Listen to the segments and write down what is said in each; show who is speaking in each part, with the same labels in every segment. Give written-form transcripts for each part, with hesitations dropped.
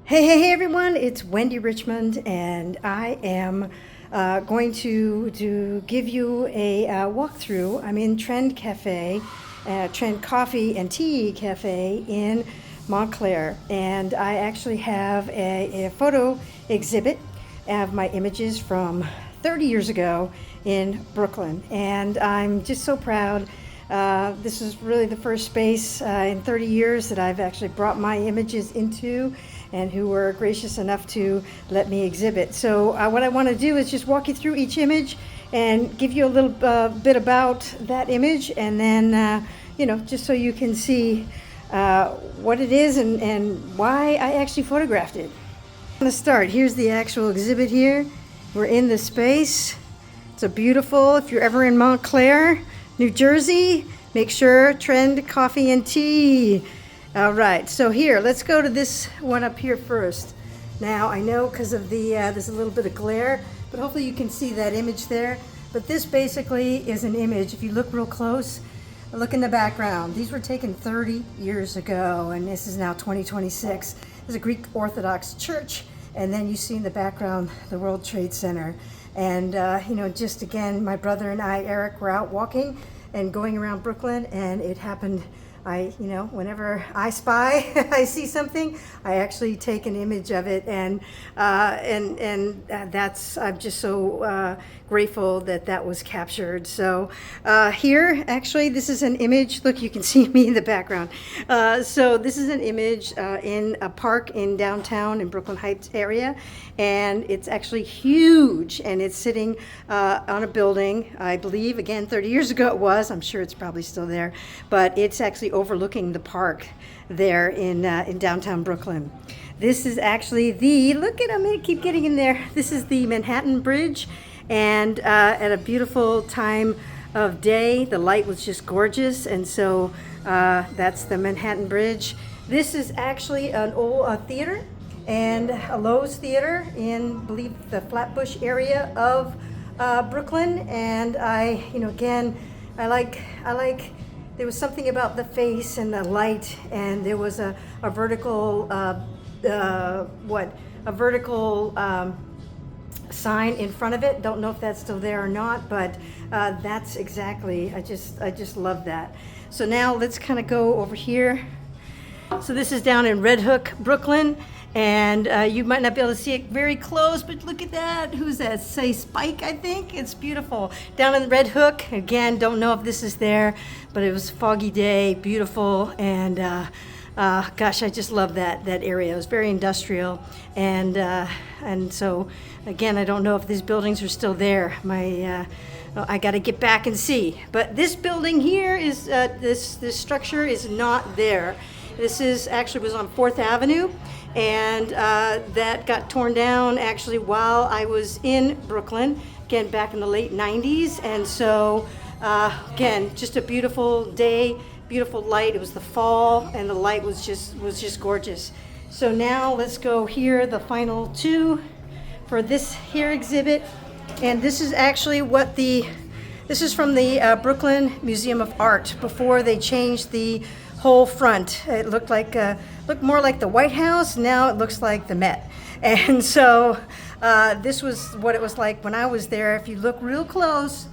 Speaker 1: Hey everyone, it's Wendy Richmond, and I am going to give you a walkthrough. I'm in Trend Cafe, Trend Coffee and Tea Cafe in Montclair, and I actually have a photo exhibit of my images from 30 years ago in Brooklyn, and I'm just so proud. This is really the first space in 30 years that I've actually brought my images into, and who were gracious enough to let me exhibit. So what I want to do is just walk you through each image and give you a little bit about that image, and then just so you can see what it is and why I actually photographed it. I'm going to start. Here's the actual exhibit here. We're in the space. It's a beautiful, if you're ever in Montclair, New Jersey, make sure Trend Coffee and Tea. All right, so here, let's go to this one up here first. Now, I know because of the, there's a little bit of glare, but hopefully you can see that image there. But this basically is an image. If you look real close, look in the background. These were taken 30 years ago, and this is now 2026. There's a Greek Orthodox church, and then you see in the background the World Trade Center. And, just again, my brother and I, Eric, were out walking and going around Brooklyn, and it happened. Whenever I spy, I see something, I actually take an image of it, and that's, I'm just so grateful that that was captured. So here, actually, this is an image. Look, you can see me in the background. So this is an image in a park in downtown in Brooklyn Heights area, and it's actually huge, and it's sitting on a building, I believe, again, 30 years ago it was. I'm sure it's probably still there, but it's actually overlooking the park there in downtown Brooklyn. This is actually look at, I'm gonna keep getting in there. This is the Manhattan Bridge, and at a beautiful time of day, the light was just gorgeous, and so that's the Manhattan Bridge. This is actually an old theater, and a Lowe's theater in, I believe, the Flatbush area of Brooklyn, and again, I like there was something about the face and the light, and there was a vertical sign in front of it. Don't know if that's still there or not, but that's exactly, I just love that. So now let's kind of go over here. So this is down in Red Hook, Brooklyn, and you might not be able to see it very close, but look at that. Who's that? Say Spike, I think. It's beautiful. Down in Red Hook, again, don't know if this is there, but it was a foggy day, beautiful, and gosh, I just love that area. It was very industrial, and so again, I don't know if these buildings are still there. I got to get back and see. But this building here is this structure is not there. This is actually was on 4th Avenue, and that got torn down actually while I was in Brooklyn, again back in the late 90s. And so again, just a beautiful day, beautiful light. It was the fall, and the light was just gorgeous. So now let's go here, the final two for this here exhibit, and this is actually this is from the Brooklyn Museum of Art before they changed the whole front. It looked more like the White House. Now it looks like the Met. And so this was what it was like when I was there. If you look real close,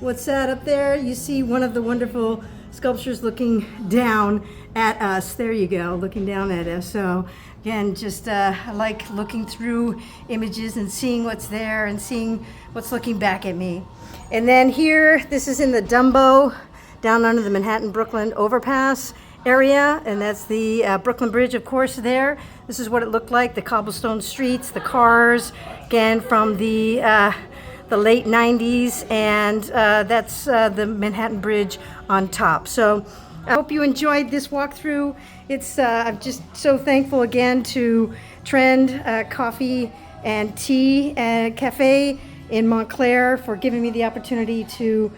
Speaker 1: what's that up there? You see one of the wonderful sculptures looking down at us. There you go, looking down at us. So again, just I like looking through images and seeing what's there and seeing what's looking back at me. And then here, this is in the Dumbo, down under the Manhattan-Brooklyn overpass area, and that's the Brooklyn Bridge, of course, there. This is what it looked like, the cobblestone streets, the cars, again, from the late 90s, and that's the Manhattan Bridge on top. So I hope you enjoyed this walkthrough. I'm just so thankful again to Trend Coffee and Tea Cafe in Montclair for giving me the opportunity to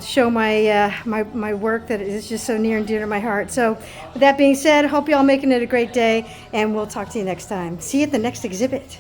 Speaker 1: show my work that is just so near and dear to my heart. So with that being said, I hope you all making it a great day, and we'll talk to you next time. See you at the next exhibit.